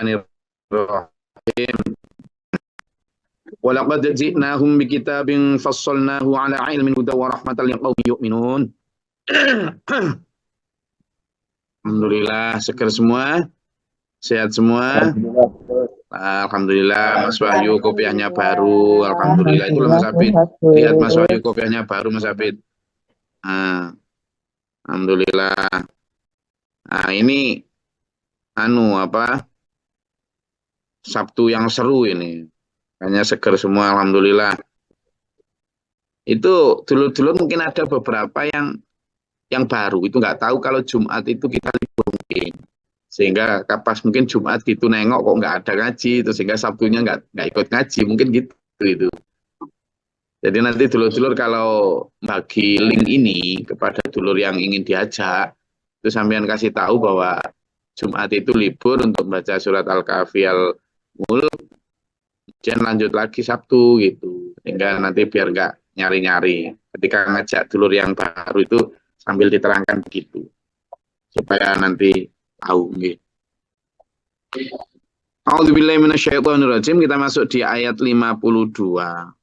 Bismillahirrahmanirrahim. Walaqad ji'nahum bikitabin fassalnahu ala ilmin huda wa rahmatan liqaumin yu'minun. Alhamdulillah, seger semua, sehat semua. Alhamdulillah, Mas Wahyu kopiahnya baru. Alhamdulillah, itu loh Mas Abid. Lihat Mas Wahyu kopiahnya baru, Mas Abid. Nah, Alhamdulillah. Nah, ini Sabtu yang seru ini. Hanya seger semua, alhamdulillah. Itu dulu-dulu mungkin ada beberapa yang baru. Itu nggak tahu kalau Jumat itu kita libur mungkin. Sehingga kapas mungkin Jumat gitu nengok kok nggak ada ngaji, itu sehingga Sabtunya nggak ikut ngaji, mungkin gitu itu. Jadi nanti dulur-dulur kalau bagi link ini kepada dulur yang ingin diajak, itu sampean kasih tahu bahwa Jumat itu libur untuk baca surat Al-Kahfi Al-Mulk, kemudian lanjut lagi Sabtu gitu. Sehingga nanti biar nggak nyari-nyari. Ketika ngajak dulur yang baru itu sambil diterangkan begitu. Supaya nanti tahu gitu. A'udzubillahiminasyaitonirrajim. Kita masuk di ayat 52.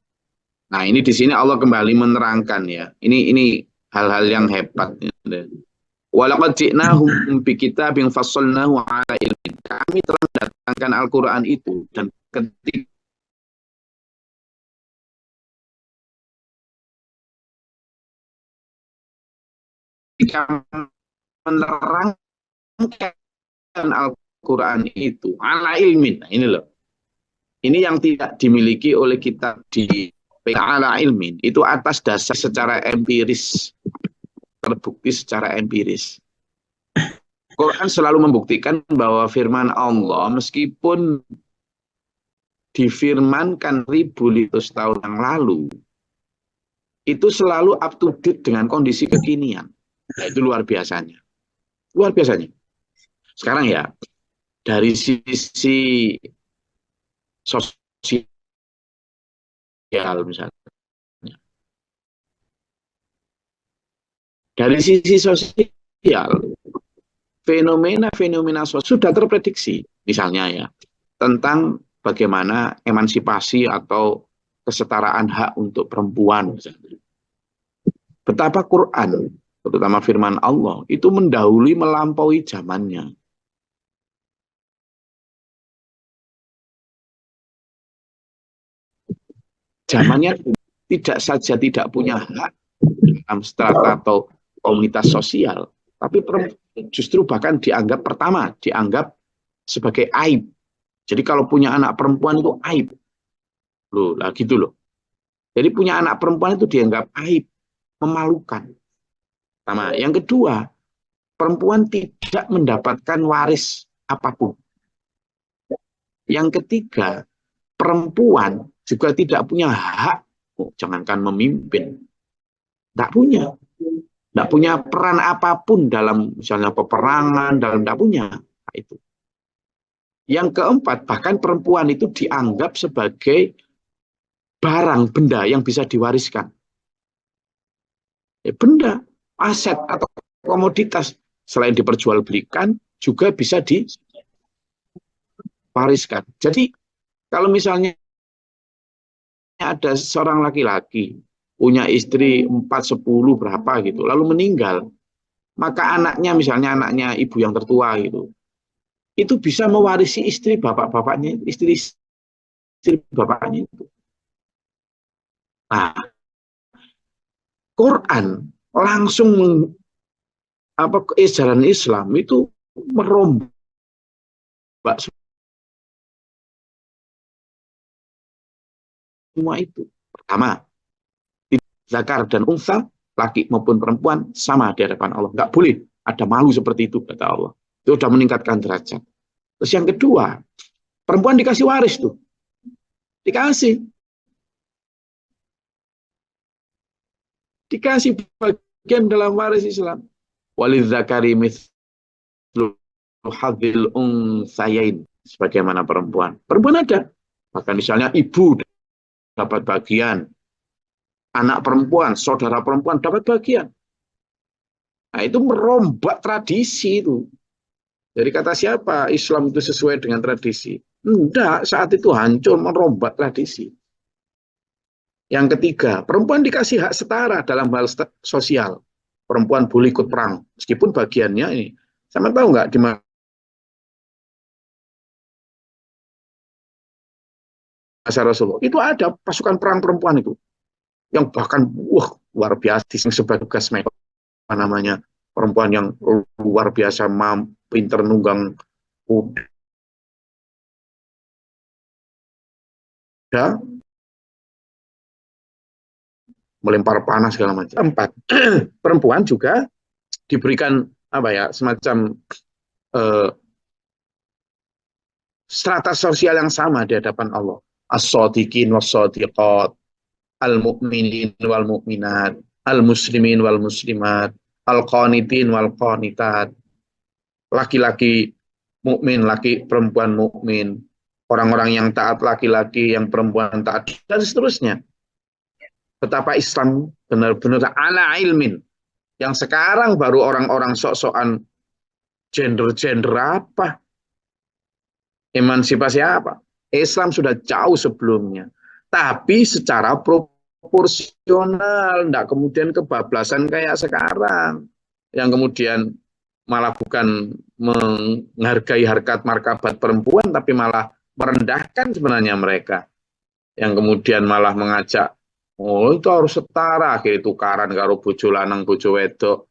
Nah, ini di sini Allah kembali menerangkan ya. Ini hal-hal yang hebat. Walaqad ji'nahum bikitabin fassalnahu ala ilmin. Kami telah mendatangkan Al-Qur'an itu dan ketika menerangkan Al-Quran itu ala ilmin. Nah, ini loh. Ini yang tidak dimiliki oleh kitab di ala ilmin. Itu atas dasar secara empiris. Terbukti secara empiris. Quran selalu membuktikan bahwa firman Allah meskipun difirmankan ribu tahun yang lalu, itu selalu up to date dengan kondisi kekinian. Nah, itu luar biasanya. Luar biasanya. Sekarang ya, dari sisi sosial misalnya. Dari sisi sosial, fenomena-fenomena sosial sudah terprediksi. Misalnya ya, tentang bagaimana emansipasi atau kesetaraan hak untuk perempuan. Misalnya. Betapa Quran, terutama firman Allah, itu mendahului melampaui zamannya. Zamannya tidak saja tidak punya hak dalam strata atau komunitas sosial, tapi justru bahkan dianggap pertama, dianggap sebagai aib. Jadi kalau punya anak perempuan itu aib. Loh, lah gitu loh. Jadi punya anak perempuan itu dianggap aib, memalukan. Pertama. Yang kedua, perempuan tidak mendapatkan waris apapun. Yang ketiga, perempuan juga tidak punya hak, jangankan memimpin, tidak punya. Tidak punya peran apapun dalam misalnya peperangan, dalam tidak punya. Nah, itu. Yang keempat, bahkan perempuan itu dianggap sebagai barang, benda yang bisa diwariskan. Benda, aset atau komoditas. Selain diperjualbelikan, juga bisa diwariskan. Jadi, kalau misalnya ada seorang laki-laki punya istri 4, 10 berapa gitu, lalu meninggal, maka anaknya misalnya anaknya ibu yang tertua gitu, itu bisa mewarisi istri bapak-bapaknya, istri bapaknya itu. Nah, Quran langsung ajaran Islam itu merombak semua itu. Pertama, zakar dan unsa, laki maupun perempuan sama di hadapan Allah. Nggak boleh ada malu seperti itu, kata Allah. Itu sudah meningkatkan derajat. Terus yang kedua, perempuan dikasih waris tuh. Dikasih bagian dalam waris Islam. Walidzakari mithlu hadzil unsayain, sebagaimana perempuan. Perempuan ada. Bahkan misalnya ibu dapat bagian, anak perempuan, saudara perempuan dapat bagian. Nah, itu merombak tradisi itu. Jadi kata siapa Islam itu sesuai dengan tradisi? Enggak, saat itu hancur merombak tradisi. Yang ketiga, perempuan dikasih hak setara dalam hal sosial. Perempuan boleh ikut perang, meskipun bagiannya ini. Sama tahu nggak di masa Rasulullah itu ada pasukan perang perempuan itu, yang bahkan luar biasa, yang sebagai tugas mereka namanya perempuan yang luar biasa, pinter nunggang kuda, melempar panah segala macam. Empat, perempuan juga diberikan apa ya, semacam eh, strata sosial yang sama di hadapan Allah. As-sadiqin was-sadiqat, al-mu'minin wal mu'minat, al-muslimin wal muslimat, al-qanitin wal qanitat. Laki-laki mukmin, laki perempuan mukmin, orang-orang yang taat laki-laki, yang perempuan taat, dan seterusnya. Betapa Islam benar-benar ala ilmin. Yang sekarang baru orang-orang sok-sokan gender-gender apa, emansipasi apa. Islam sudah jauh sebelumnya. Tapi secara proporsional, tidak kemudian kebablasan kayak sekarang. Yang kemudian malah bukan menghargai harkat martabat perempuan, tapi malah merendahkan sebenarnya mereka. Yang kemudian malah mengajak, oh itu harus setara, akhirnya tukaran karo bojo lanang bojo wedok,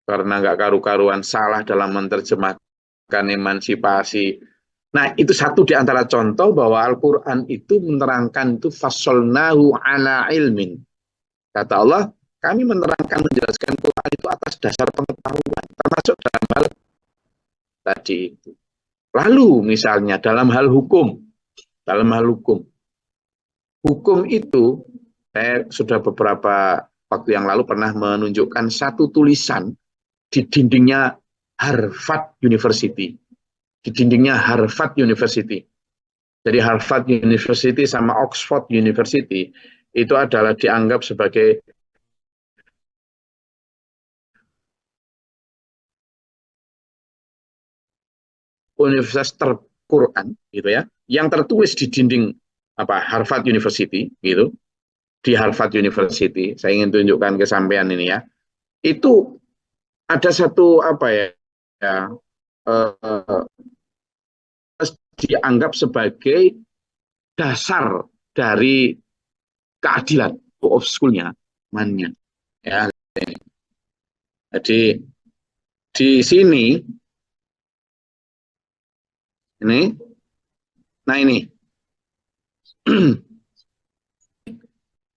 karena nggak karu-karuan, salah dalam menerjemahkan emansipasi. Nah, itu satu di antara contoh bahwa Al-Quran itu menerangkan itu fasolnahu ala ilmin. Kata Allah, kami menerangkan, menjelaskan Quran itu atas dasar pengetahuan, termasuk dalam hal tadi itu. Lalu misalnya dalam hal hukum, hukum itu saya sudah beberapa waktu yang lalu pernah menunjukkan satu tulisan di dindingnya Harvard University. Di dindingnya Harvard University. Jadi Harvard University sama Oxford University itu adalah dianggap sebagai universitas terquran gitu ya, yang tertulis di dinding apa Harvard University gitu. Di Harvard University, saya ingin tunjukkan ke sampean ini ya. Itu ada satu apa ya, ya eh, dianggap sebagai dasar dari keadilan of school-nya, mannya. Ya, jadi di sini ini, nah ini,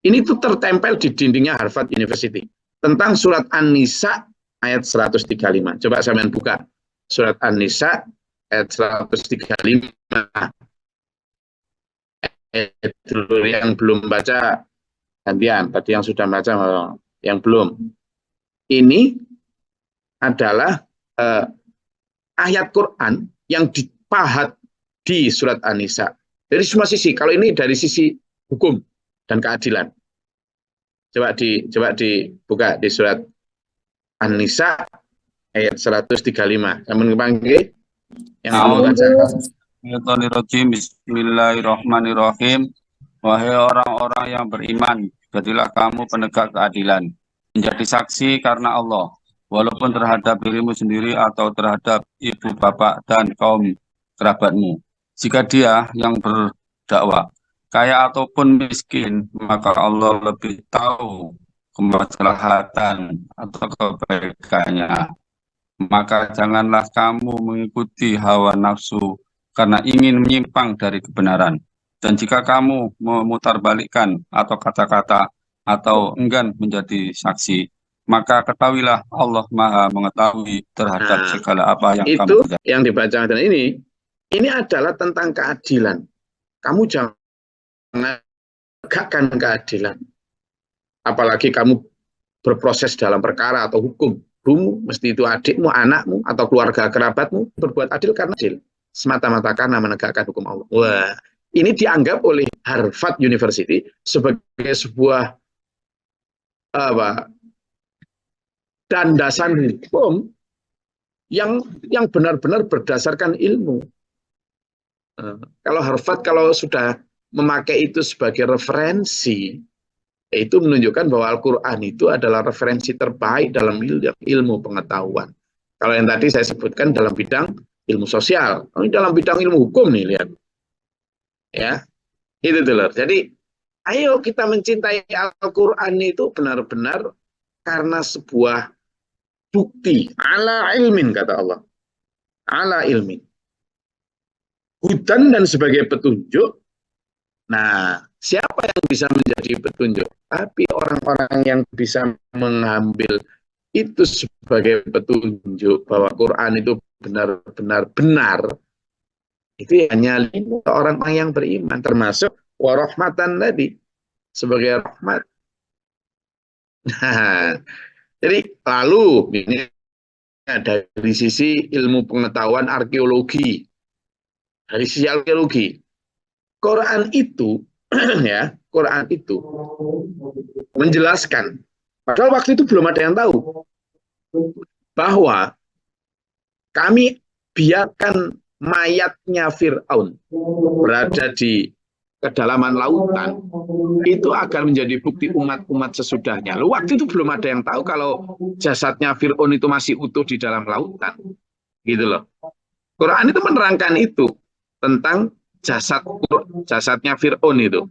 ini tuh tertempel di dindingnya Harvard University tentang surat An-Nisa ayat 135. Coba saya buka surat An-Nisa ayat 135. Yang belum baca gantian, tadi yang sudah baca yang belum. Ini adalah ayat Quran yang dipahat di surat An-Nisa. Dari semua sisi, kalau ini dari sisi hukum dan keadilan. Coba dibuka di surat An-Nisa ayat 135. Kamu panggil yang belum baca. Bismillahirrahmanirrahim. Wahai orang-orang yang beriman, jadilah kamu penegak keadilan, menjadi saksi karena Allah, walaupun terhadap dirimu sendiri atau terhadap ibu bapak dan kaum kerabatmu. Jika dia yang berdakwah, kaya ataupun miskin, maka Allah lebih tahu kemaslahatan atau kebaikannya. Maka janganlah kamu mengikuti hawa nafsu karena ingin menyimpang dari kebenaran. Dan jika kamu memutarbalikkan atau kata-kata atau enggan menjadi saksi, maka ketahuilah Allah Maha mengetahui terhadap segala apa yang kamu kerjakan. Yang dibaca dan ini adalah tentang keadilan. Kamu jangan tegakkan keadilan. Apalagi kamu berproses dalam perkara atau hukum. Kamu mesti itu adikmu, anakmu, atau keluarga kerabatmu berbuat adil karena adil. Semata-mata karena menegakkan hukum Allah. Wah, ini dianggap oleh Harvard University sebagai sebuah apa, dandasan hukum yang benar-benar berdasarkan ilmu. Kalau Harvard kalau sudah memakai itu sebagai referensi, itu menunjukkan bahwa Al-Quran itu adalah referensi terbaik dalam ilmu pengetahuan. Kalau yang tadi saya sebutkan dalam bidang ilmu sosial, ini dalam bidang ilmu hukum nih, lihat. Ya, itu dulu. Jadi, ayo kita mencintai Al-Quran itu benar-benar karena sebuah bukti ala ilmin, kata Allah. Ala ilmin. Hudan dan sebagai petunjuk. Nah, siapa yang bisa menjadi petunjuk? Tapi orang-orang yang bisa mengambil itu sebagai petunjuk bahwa Quran itu benar-benar benar, itu hanya 5 orang yang beriman, termasuk warahmatan tadi sebagai rahmat. Nah, jadi lalu ini dari sisi ilmu pengetahuan arkeologi, dari sisi arkeologi, Quran itu ya, Quran itu menjelaskan, padahal waktu itu belum ada yang tahu bahwa kami biarkan mayatnya Fir'aun berada di kedalaman lautan, itu akan menjadi bukti umat-umat sesudahnya. Lalu waktu itu belum ada yang tahu kalau jasadnya Fir'aun itu masih utuh di dalam lautan. Gitu loh. Quran itu menerangkan itu tentang jasadnya Fir'aun itu.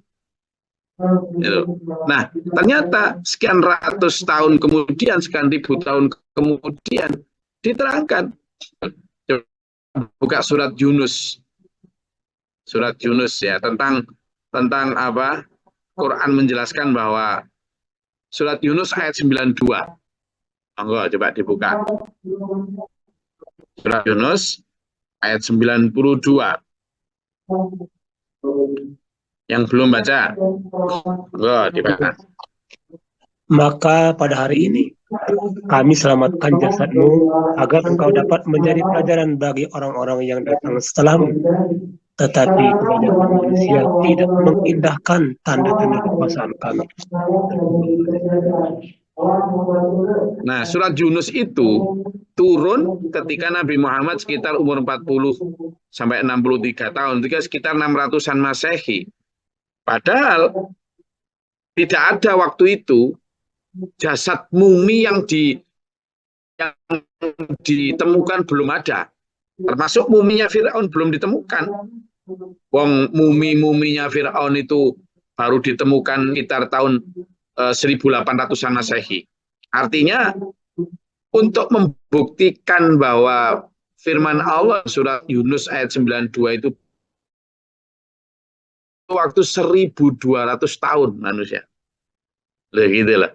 Gitu. Nah, ternyata sekian ratus tahun kemudian, sekian ribu tahun kemudian, diterangkan. Buka surat Yunus. Surat Yunus ya, tentang apa? Quran menjelaskan bahwa surat Yunus ayat 92. Monggo coba dibuka. Surat Yunus ayat 92. Yang belum baca, monggo dibaca. Maka pada hari ini kami selamatkan jasadmu agar engkau dapat menjadi pelajaran bagi orang-orang yang datang setelahmu. Tetapi kebanyakan manusia tidak mengindahkan tanda-tanda kekuasaan kami. Nah, surat Yunus itu turun ketika Nabi Muhammad sekitar umur 40 sampai 63 tahun, sekitar 600-an Masehi. Padahal tidak ada waktu itu jasad mumi yang ditemukan belum ada. Termasuk muminya Fir'aun belum ditemukan. Wong mumi-muminya Fir'aun itu baru ditemukan sekitar tahun 1800-an Masehi. Artinya untuk membuktikan bahwa firman Allah surat Yunus ayat 92 itu waktu 1200 tahun manusia. Gitu lah.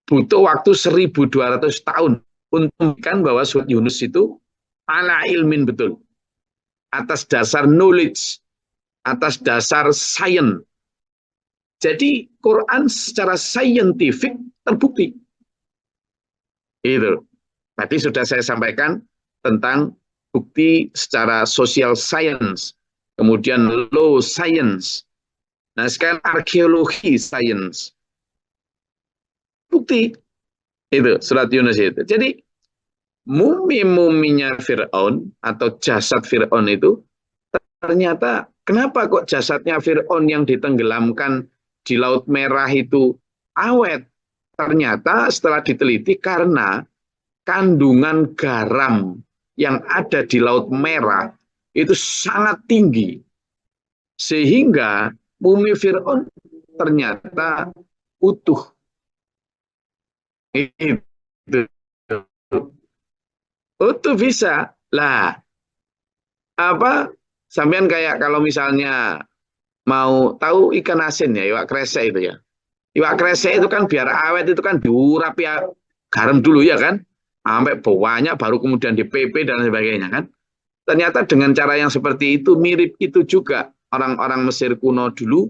Butuh waktu 1200 tahun untuk membuktikan bahwa surat Yunus itu ala ilmin betul. Atas dasar knowledge, atas dasar sains. Jadi Quran secara saintifik terbukti. Itu. Tadi sudah saya sampaikan tentang bukti secara social science, kemudian law science. Nah, sekarang arkeologi science. Bukti. Itu surat Yunus itu. Jadi mumi-muminya Fir'aun atau jasad Fir'aun itu ternyata kenapa kok jasadnya Fir'aun yang ditenggelamkan di Laut Merah itu awet? Ternyata setelah diteliti karena kandungan garam yang ada di Laut Merah itu sangat tinggi. Sehingga mumi Fir'aun ternyata utuh. Itu. Utuh bisa. Lah, apa sampean kayak kalau misalnya mau tahu ikan asin ya, iwak kresek itu ya. Iwak kresek itu kan biar awet itu kan diurapi garam dulu ya kan. Sampai bawahnya baru kemudian dipepe dan sebagainya kan. Ternyata dengan cara yang seperti itu mirip itu juga orang-orang Mesir kuno dulu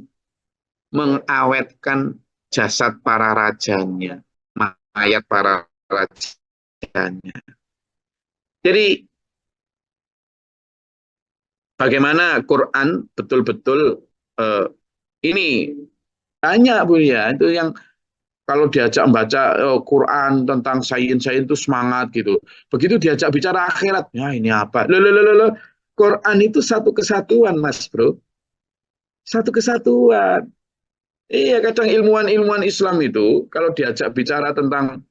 mengawetkan jasad para rajanya, mayat para rajanya. Jadi bagaimana Quran betul-betul ini banyak Bu ya, itu yang kalau diajak membaca Quran tentang sains itu semangat gitu. Begitu diajak bicara akhirat, ya ini apa? Loh. Quran itu satu kesatuan, Mas Bro. Satu kesatuan. Iya, kadang ilmuwan-ilmuwan Islam itu kalau diajak bicara tentang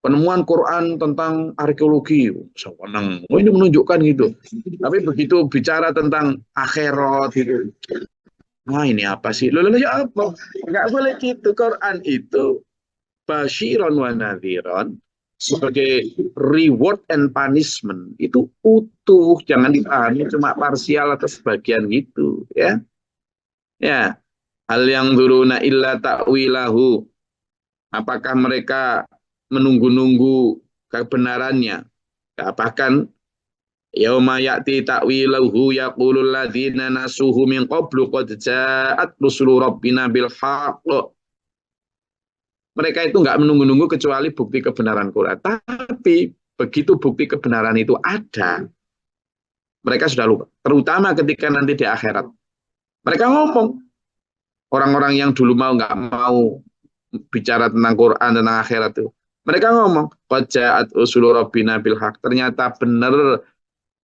penemuan Quran tentang arkeologi, seneng. Oh, ini menunjukkan gitu. Tapi begitu bicara tentang akhirat gitu, wah ini apa sih? Loh, ya apa? Nggak boleh gitu. Quran itu basyiron wa nadhiron sebagai reward and punishment itu utuh, jangan dipahami cuma parsial atau sebagian gitu, ya. Ya, hal yang duruna illa ta'wilahu. Apakah mereka menunggu-nunggu kebenarannya? Bahkan yauma ya'ti ta'wilahu yaqulul ladzina nasuhu min qablu qad ja'at rusulu rabbina bil haqq. Mereka itu nggak menunggu-nunggu kecuali bukti kebenaran Quran. Tapi begitu bukti kebenaran itu ada, mereka sudah lupa. Terutama ketika nanti di akhirat. Mereka ngomong, orang-orang yang dulu nggak mau bicara tentang Quran, tentang akhirat itu. Mereka ngomong, qad ja'at rusulu rabbina bil haqq. Ternyata benar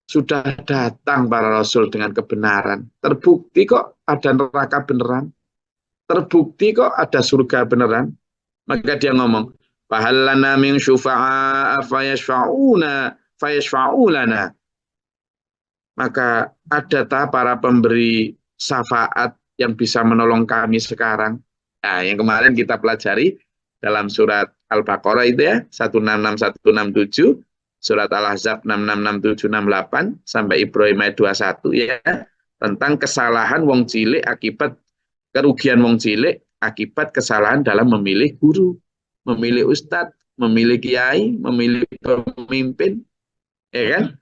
sudah datang para rasul dengan kebenaran. Terbukti kok ada neraka beneran. Terbukti kok ada surga beneran. Maka dia ngomong, fahallana min syufa'a fayashfa'ulana. Maka ada tak para pemberi syafaat yang bisa menolong kami sekarang. Nah, yang kemarin kita pelajari dalam surat Al-Baqarah itu ya, 166-167, surat Al-Ahzab 666768 sampai Ibrahim ayat 21 ya, tentang kesalahan wong cilik akibat kerugian wong cilik akibat kesalahan dalam memilih guru, memilih ustadz, memilih kiai, memilih pemimpin, ya kan?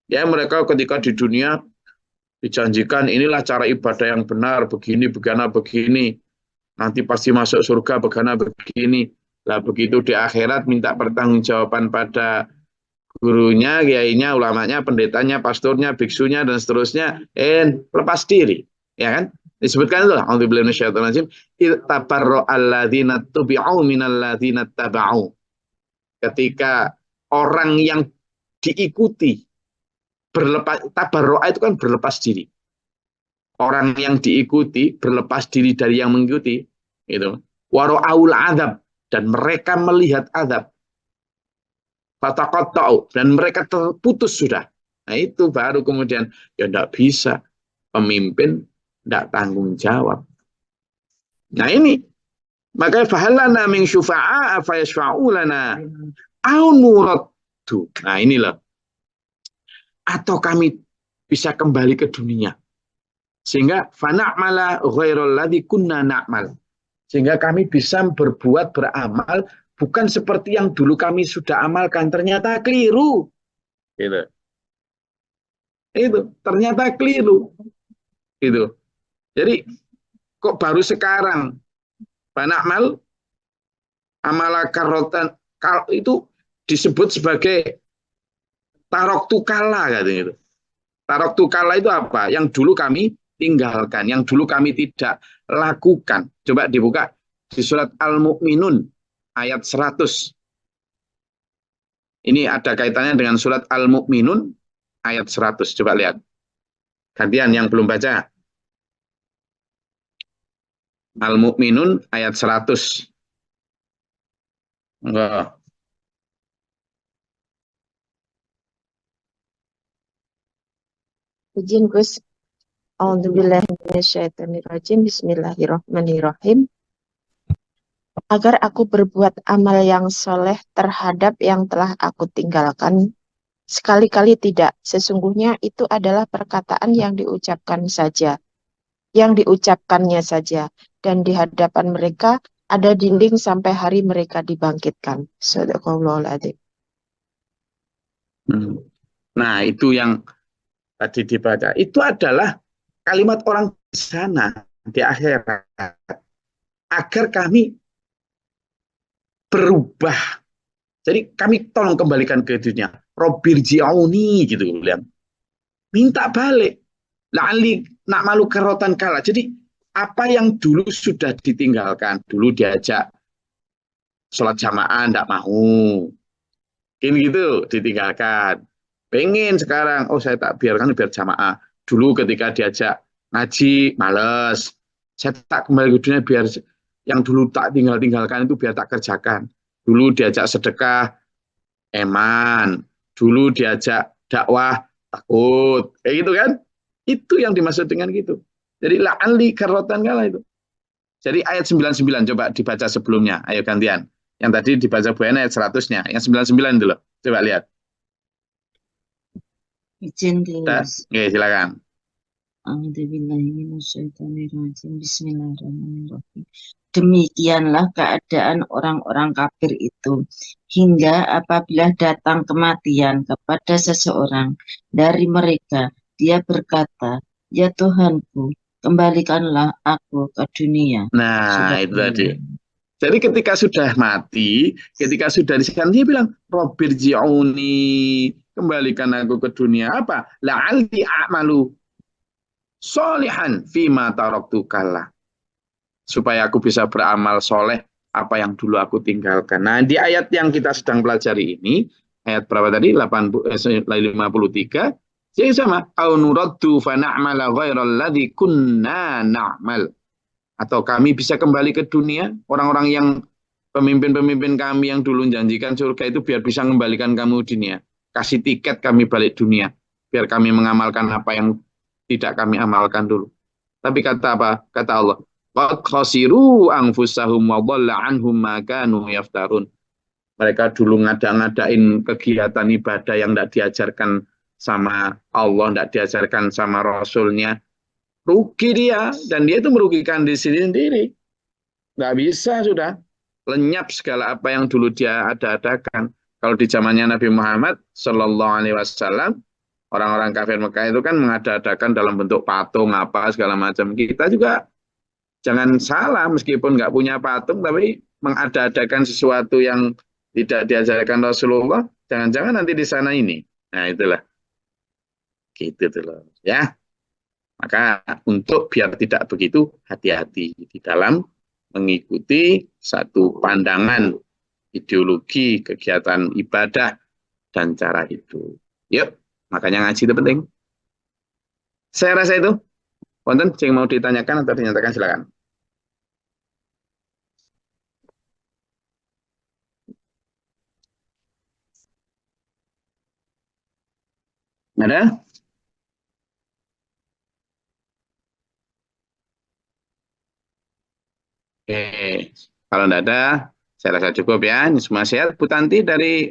Ya mereka ketika di dunia dijanjikan inilah cara ibadah yang benar, begini, begini, nanti pasti masuk surga, begini. Lah begitu di akhirat minta pertanggungjawaban pada gurunya, kiainya, ulamanya, pendetanya, pastornya, biksunya dan seterusnya, lepas diri, ya kan? Disebutkan itu lah, auzubillahi minasyaitonir rajim, tabarra'alladzina tubi'u minalladzina taba'u. Ketika orang yang diikuti berlepas, tabarro'a itu kan berlepas diri. Orang yang diikuti berlepas diri dari yang mengikuti, itu. Wara'aul adab, dan mereka melihat adab. Fataqatta'u, dan mereka terputus sudah. Nah itu baru kemudian ya tidak bisa, pemimpin tidak tanggung jawab. Nah ini maka fahalana min syufa'a fayashfa'u lana au nuraddu. Nah inilah, atau kami bisa kembali ke dunia sehingga fana'mala ghairal ladzi kunna na'mal, sehingga kami bisa berbuat, beramal bukan seperti yang dulu kami sudah amalkan, ternyata keliru. Gitu. Itu ternyata keliru. Gitu. Jadi kok baru sekarang fana'mal amala karotan itu disebut sebagai tarok tukala katanya itu. Tarok tukala itu apa? Yang dulu kami tinggalkan, yang dulu kami tidak lakukan. Coba dibuka di surat Al-Mu'minun ayat 100. Ini ada kaitannya dengan surat Al-Mu'minun ayat 100. Coba lihat. Gantian yang belum baca. Al-Mu'minun ayat 100. Enggak. Izin Gus. A'udzubillahiminasyaitonirrajim. Bismillahirrahmanirrahim. Agar aku berbuat amal yang soleh terhadap yang telah aku tinggalkan, sekali-kali tidak. Sesungguhnya itu adalah perkataan yang diucapkan saja, yang diucapkannya saja, dan di hadapan mereka ada dinding sampai hari mereka dibangkitkan. Shadaqallahul adzim. Nah itu yang tadi dibaca, itu adalah kalimat orang di sana di akhirat, agar kami berubah. Jadi kami tolong kembalikan ke dunia. Robirji'auni gitu bilang. Minta balik. La'ali na'malu karotan kala. Jadi apa yang dulu sudah ditinggalkan, dulu diajak sholat jamaah enggak mau. Gini gitu, ditinggalkan. Pengen sekarang, oh saya tak biarkan biar jamaah. Dulu ketika diajak ngaji, males. Saya tak kembali ke dunia biar yang dulu tak tinggalkan itu biar tak kerjakan. Dulu diajak sedekah, eman. Dulu diajak dakwah, takut. Kayak gitu kan? Itu yang dimaksud dengan gitu. Jadi la'ali karotan kala itu. Jadi ayat 99 coba dibaca sebelumnya. Ayo gantian. Yang tadi dibaca Bu Ena ayat 100-nya. Yang 99 dulu. Coba lihat. Izin Dah? Gus. Oke, silakan. Bismillahirrahmanirrahim. Demikianlah keadaan orang-orang kafir itu, hingga apabila datang kematian kepada seseorang dari mereka, dia berkata, "Ya Tuhanku, kembalikanlah aku ke dunia." Nah, Surat itu tadi. Jadi ketika sudah mati, ketika sudah disekam, dia bilang, Robbirji'uni, kembalikan aku ke dunia. Apa? La'alli a'malu solihan fima taraktu kalla. Supaya aku bisa beramal soleh apa yang dulu aku tinggalkan. Nah, di ayat yang kita sedang pelajari ini, ayat berapa tadi? 53. Jadi sama, au nuraddu fa na'mala ghairal ladzi kunna na'mal. Atau kami bisa kembali ke dunia, orang-orang yang pemimpin-pemimpin kami yang dulu janjikan surga itu biar bisa kembalikan kamu dunia. Kasih tiket kami balik dunia, biar kami mengamalkan apa yang tidak kami amalkan dulu. Tapi kata apa? Kata Allah, qad khasiru anfusahum wa dhalla anhum ma kanu yaftarun. Mereka dulu ngadain kegiatan ibadah yang tidak diajarkan sama Allah, tidak diajarkan sama Rasulnya. Rugi dia, dan dia itu merugikan diri sendiri. Nggak bisa sudah. Lenyap segala apa yang dulu dia ada-adakan. Kalau di zamannya Nabi Muhammad Sallallahu Alaihi Wasallam, orang-orang kafir Mekah itu kan mengada-adakan dalam bentuk patung apa segala macam. Kita juga jangan salah, meskipun nggak punya patung, tapi mengada-adakan sesuatu yang tidak diajarkan Rasulullah, jangan-jangan nanti di sana ini. Nah itulah, gitu tuh loh, ya. Maka untuk biar tidak begitu, hati-hati di dalam mengikuti satu pandangan ideologi, kegiatan ibadah, dan cara itu. Yuk, makanya ngaji itu penting. Saya rasa itu. Wonten yang mau ditanyakan atau dinyatakan silakan. Ada? Oke, kalau tidak ada, saya rasa cukup ya. Ini semua sehat. Bu Tanti dari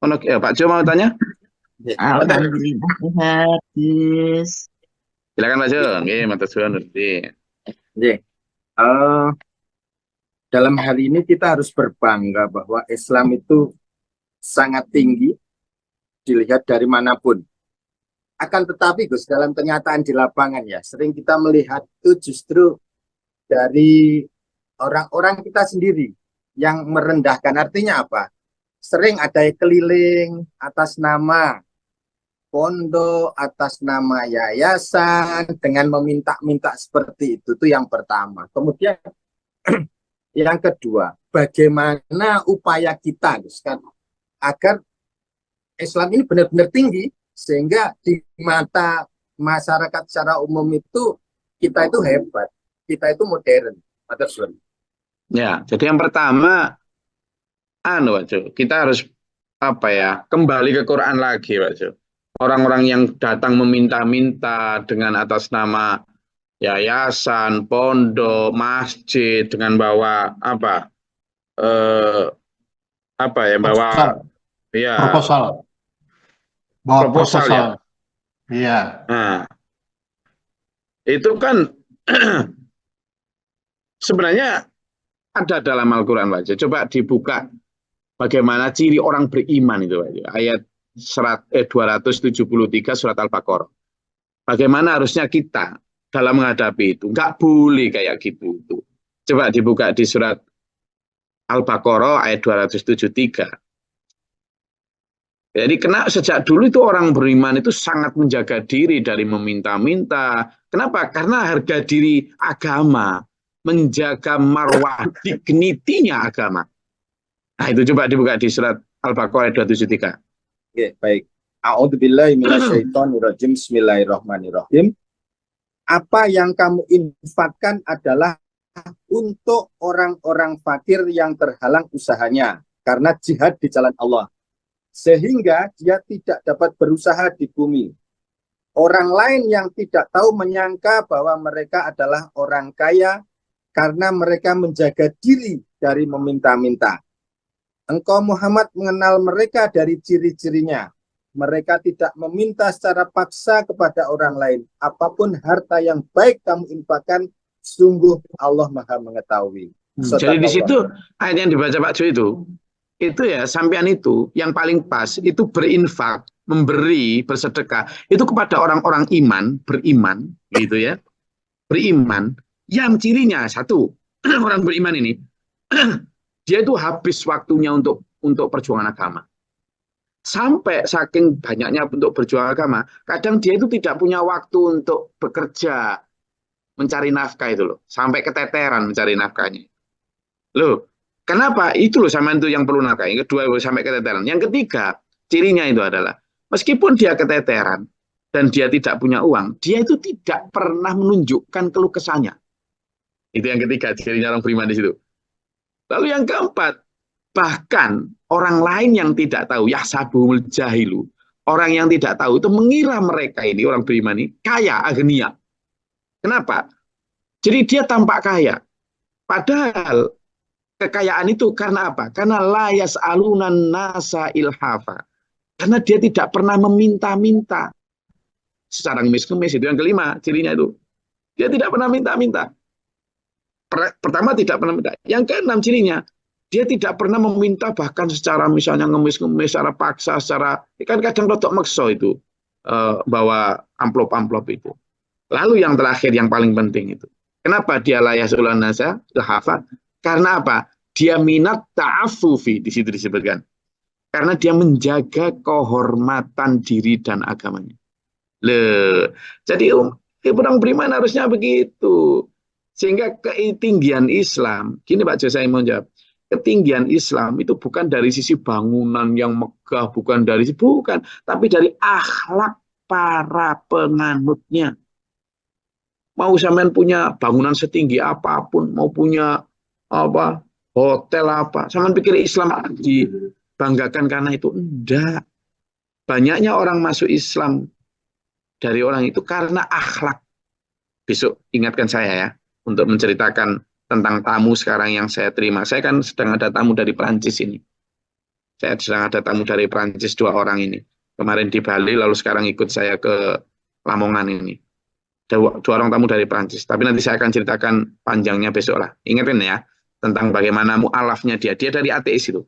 Pak Jo mau tanya? Alhamdulillah sehat, Gus. Silakan Pak Jo. Oke, matur suwun. Oke. Dalam hal ini kita harus berbangga bahwa Islam itu sangat tinggi dilihat dari manapun. Akan tetapi Gus, dalam kenyataan di lapangan ya, sering kita melihat itu justru dari orang-orang kita sendiri yang merendahkan. Artinya apa? Sering ada keliling atas nama pondok, atas nama yayasan, dengan meminta-minta seperti itu yang pertama. Kemudian yang kedua, bagaimana upaya kita Gus, kan, agar Islam ini benar-benar tinggi, sehingga di mata masyarakat secara umum itu kita itu hebat, kita itu modern. Ya, jadi yang pertama, Pak Jo, kita harus kembali ke Quran lagi, Pak Jo. Orang-orang yang datang meminta-minta dengan atas nama yayasan, pondok, masjid dengan bawa bawa ya proposal. Bawa proposal ya. Iya. Nah, itu kan sebenarnya ada dalam Al-Quran, Pak Jo. Coba dibuka bagaimana ciri orang beriman itu, Pak Jo. Ayat 273 surat Al-Baqarah. Bagaimana harusnya kita dalam menghadapi itu. Nggak boleh kayak gitu. Coba dibuka di surat Al-Baqarah ayat 273. Jadi sejak dulu itu orang beriman itu sangat menjaga diri dari meminta-minta. Kenapa? Karena harga diri agama, menjaga marwah dignitinya agama. Nah, itu coba dibuka di surat Al-Baqarah ayat 273. Oke, baik. A'udzubillahi minasyaitonirrajim. Bismillahirrahmanirrahim. Apa yang kamu infakkan adalah untuk orang-orang fakir yang terhalang usahanya karena jihad di jalan Allah, sehingga dia tidak dapat berusaha di bumi. Orang lain yang tidak tahu menyangka bahwa mereka adalah orang kaya karena mereka menjaga diri dari meminta-minta. Engkau Muhammad mengenal mereka dari ciri-cirinya. Mereka tidak meminta secara paksa kepada orang lain. Apapun harta yang baik kamu infakkan, sungguh Allah Maha mengetahui. Jadi di situ ayat yang dibaca Pak Jo itu ya sampean itu yang paling pas itu berinfak, memberi, bersedekah itu kepada orang-orang beriman gitu ya. Beriman yang cirinya satu, orang beriman ini dia itu habis waktunya untuk perjuangan agama. Sampai saking banyaknya untuk berjuang agama, kadang dia itu tidak punya waktu untuk bekerja, mencari nafkah itu loh. Sampai keteteran mencari nafkahnya. Loh, kenapa? Itu loh sama itu yang perlu nafkah. Yang kedua, sampai keteteran. Yang ketiga, cirinya itu adalah, meskipun dia keteteran, dan dia tidak punya uang, dia itu tidak pernah menunjukkan keluh kesahnya. Itu yang ketiga, cirinya orang beriman di situ. Lalu yang keempat, bahkan orang lain yang tidak tahu, yahsabul jahilu, orang yang tidak tahu itu mengira mereka ini, orang beriman ini, kaya, agnia. Kenapa? Jadi dia tampak kaya. Padahal kekayaan itu karena apa? Karena la yas'alunan nasa ilhafa. Karena dia tidak pernah meminta-minta. Secara ngemis-ngemis, itu yang kelima, cirinya itu. Dia tidak pernah minta-minta. Pertama tidak pernah minta. Yang keenam cirinya, dia tidak pernah meminta bahkan secara misalnya ngemis-ngemis, secara paksa, secara kan kadang rotok makso itu bawa amplop-amplop itu. Lalu yang terakhir yang paling penting itu, kenapa dia layak ulan nasa ilhafa? Karena apa? Dia minat ta'afufi di situ disebutkan. Karena dia menjaga kehormatan diri dan agamanya. Jadi orang beriman harusnya begitu. Sehingga ketinggian Islam, gini Pak Jo, saya mau jawab, ketinggian Islam itu bukan dari sisi bangunan yang megah, bukan, tapi dari akhlak para penganutnya. Mau sampean punya bangunan setinggi apapun, mau punya apa hotel apa, sampean pikir Islam dibanggakan karena itu? Enggak. Banyaknya orang masuk Islam dari orang itu karena akhlak. Besok ingatkan saya ya, untuk menceritakan tentang tamu sekarang yang saya terima. Saya kan sedang ada tamu dari Perancis ini. Saya sedang ada tamu dari Perancis 2 orang ini. Kemarin di Bali, lalu sekarang ikut saya ke Lamongan ini. 2 orang tamu dari Perancis. Tapi nanti saya akan ceritakan panjangnya besok lah. Ingatkan ya, tentang bagaimana mu'alafnya dia. Dia dari ateis itu.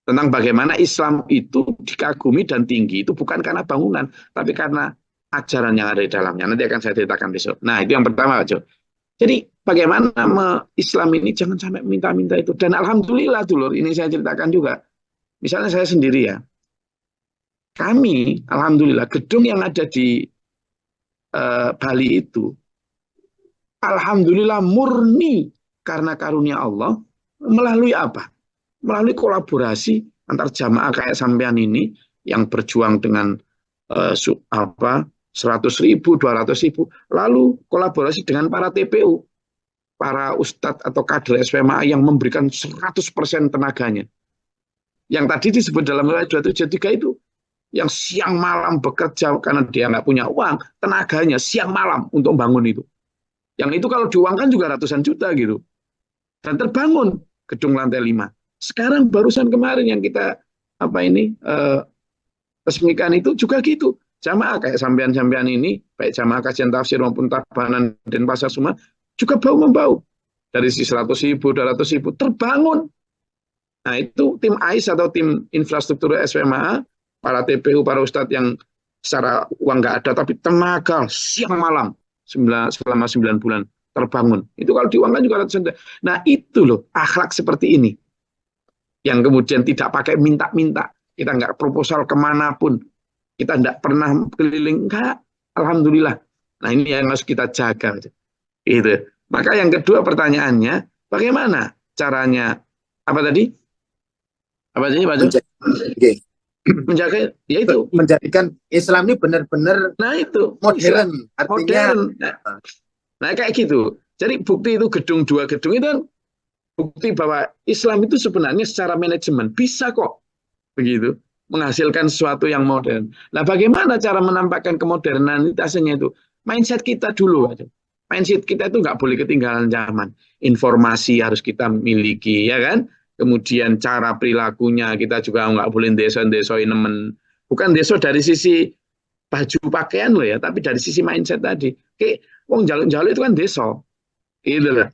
Tentang bagaimana Islam itu dikagumi dan tinggi. Itu bukan karena bangunan, tapi karena ajaran yang ada di dalamnya. Nanti akan saya ceritakan besok. Nah, itu yang pertama, Pak Jo. Jadi bagaimana Islam ini jangan sampai minta-minta itu. Dan alhamdulillah dulur, ini saya ceritakan juga. Misalnya saya sendiri ya. Kami, alhamdulillah, gedung yang ada di Bali itu, alhamdulillah murni karena karunia Allah. Melalui apa? Melalui kolaborasi antar jamaah kayak sampean ini yang berjuang dengan 100.000, 200.000, lalu kolaborasi dengan para TPU, para ustadz atau kader SPMA yang memberikan 100% tenaganya. Yang tadi disebut dalam ayat 273 itu, yang siang malam bekerja karena dia nggak punya uang, tenaganya siang malam untuk bangun itu. Yang itu kalau diuangkan juga ratusan juta gitu. Dan terbangun gedung lantai 5. Sekarang barusan kemarin yang kita resmikan itu juga gitu. Jamaah kayak sampean-sampean ini, baik jamaah kajian tafsir maupun Tabanan dan Pasar Suma, juga bau-membau. Dari 100.000, 200.000, terbangun. Nah itu tim AIS atau tim infrastruktur SPMA, para TPU, para ustadz yang secara uang nggak ada, tapi tenaga siang malam selama 9 bulan terbangun. Itu kalau diuangkan juga ratusan. Nah itu loh, akhlak seperti ini. Yang kemudian tidak pakai minta-minta. Kita nggak proposal kemanapun. Kita tidak pernah keliling, enggak. Alhamdulillah. Nah ini yang harus kita jaga. Itu. Maka yang kedua pertanyaannya, bagaimana caranya? Apa tadi? Apa sih Pak Jo? Oke. Menjaga, ya itu. Menjadikan Islam ini benar-benar Nah itu modern, artinya modern. Nah kayak gitu. Jadi bukti itu dua gedung itu kan bukti bahwa Islam itu sebenarnya secara manajemen bisa kok begitu menghasilkan sesuatu yang modern. Nah bagaimana cara menampakkan kemodernanitasnya itu? Mindset kita dulu aja. Mindset kita itu nggak boleh ketinggalan zaman. Informasi harus kita miliki, ya kan? Kemudian cara perilakunya kita juga nggak boleh deso-desoin nemen. Bukan deso dari sisi baju pakaian loh ya, tapi dari sisi mindset tadi. Kayak wong jaluk-jaluk itu kan deso. Gitu loh.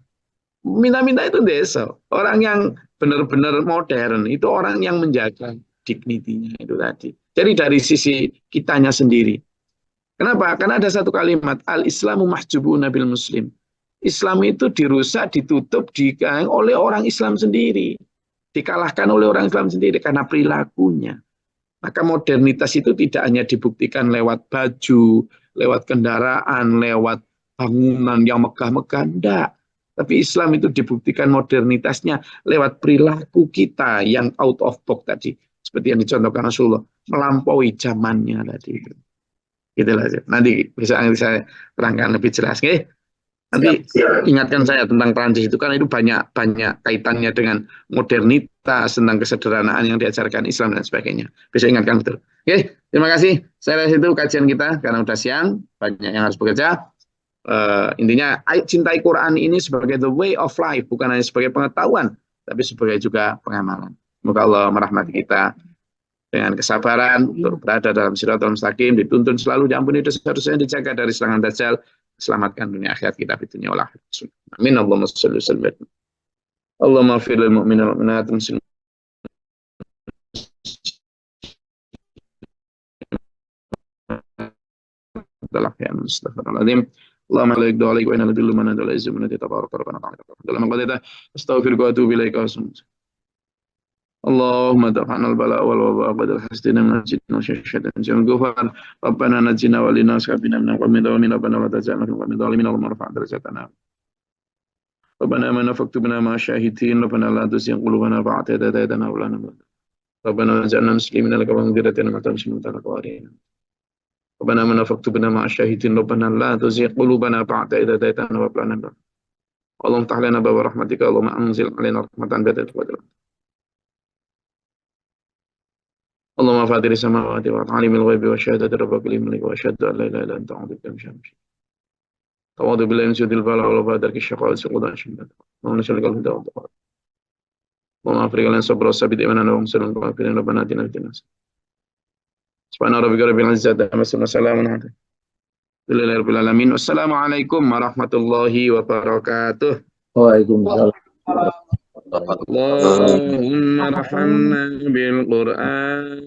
Minta-minta itu desa. Orang yang benar-benar modern itu orang yang menjaga dignity-nya itu tadi. Jadi dari sisi kitanya sendiri. Kenapa? Karena ada satu kalimat, al-Islamu mahjubun bil muslim. Islam itu dirusak, ditutup, digang oleh orang Islam sendiri. Dikalahkan oleh orang Islam sendiri karena perilakunya. Maka modernitas itu tidak hanya dibuktikan lewat baju, lewat kendaraan, lewat bangunan yang megah-megah, enggak. Tapi Islam itu dibuktikan modernitasnya lewat perilaku kita yang out of box tadi. Seperti yang dicontohkan Rasulullah, melampaui zamannya tadi. Itulah. Nanti bisa saya terangkan lebih jelas. Okay? Nanti ingatkan saya tentang Prancis itu kan itu banyak kaitannya dengan modernitas, tentang kesederhanaan yang diajarkan Islam dan sebagainya. Bisa ingatkan betul. Oke, terima kasih. Saya rasa itu kajian kita karena udah siang, banyak yang harus bekerja. Intinya cintai Quran ini sebagai the way of life, bukan hanya sebagai pengetahuan, tapi sebagai juga pengamalan. Semoga Allah merahmati kita dengan kesabaran untuk berada dalam siratal mustaqim, dituntun selalu, diampuni dosa-dosanya, dijaga dari serangan dajjal, selamatkan dunia akhirat kita di dunia wal akhirat. Amin. Allahumma shalli wa sallim. Allahumma ighfir lil mu'minina wal mu'minat muslimin Astagfirullahaladzim. Allahumma la yaqdu alaik wa inna ladillu man adala izzu man tabaraka rabbana ta'ala. Dalam qadita astaghfiruka wa atubu ilaika. Allahumma dafa'na al-bala wal waba badal hasdina min al-jinn wa syaitan jam ghafar. Rabbana najina wa lina sabina min qawmin dhalimin rabbana la taj'alna fi qawmin dhalimin Allahumma rfa' darajatana. Rabbana amana faktubna ma syahidin rabbana la tuzigh qulubana ba'da idh hadaytana wa hab lana Rabbana waj'alna muslimina laka wa mu'minatan wa muslimatan laka wa arina. Rabbana amana faktubna ma syahidin rabbana la tuzigh qulubana ba'da idh hadaytana wa hab lana Allahumma iftah lana baba rahmatika Allahumma anzil 'alaina rahmatan ba'da fadlika. Allahumma fatiri samawati wa alimil ghaibi wa syahadati rabbal mulki wa asyhadu an la ilaha illa anta a'udzu bika min syarri tawadu billahi min syarril bala wa badarki syaqa'a suqudan syimmat wa nasallikal huda wa taqwa wa afrika lan sabra sabit imanan wa muslimin wa afirin rabbana atina fid dunya subhana rabbika rabbil izzati amma yasifun wa salamun alal alamin. Wassalamualaikum warahmatullahi wabarakatuh. Waalaikumsalam. Allahumma rahamna bil Qur'an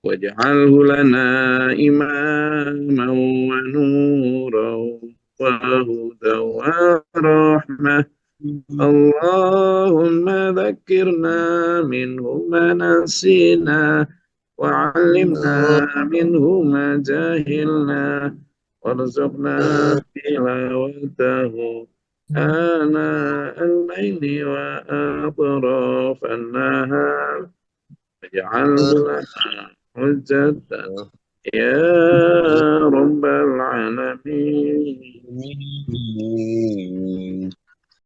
waj'alhu lana imaman wa nuran wa hudan wa rahmah. Allahumma dhakkirna minhu ma nasina wa 'allimna minhu ma jahilna warzuqna tilawatahu آناء الليل وأطراف النهار واجعله لنا حجة يا رب العالمين.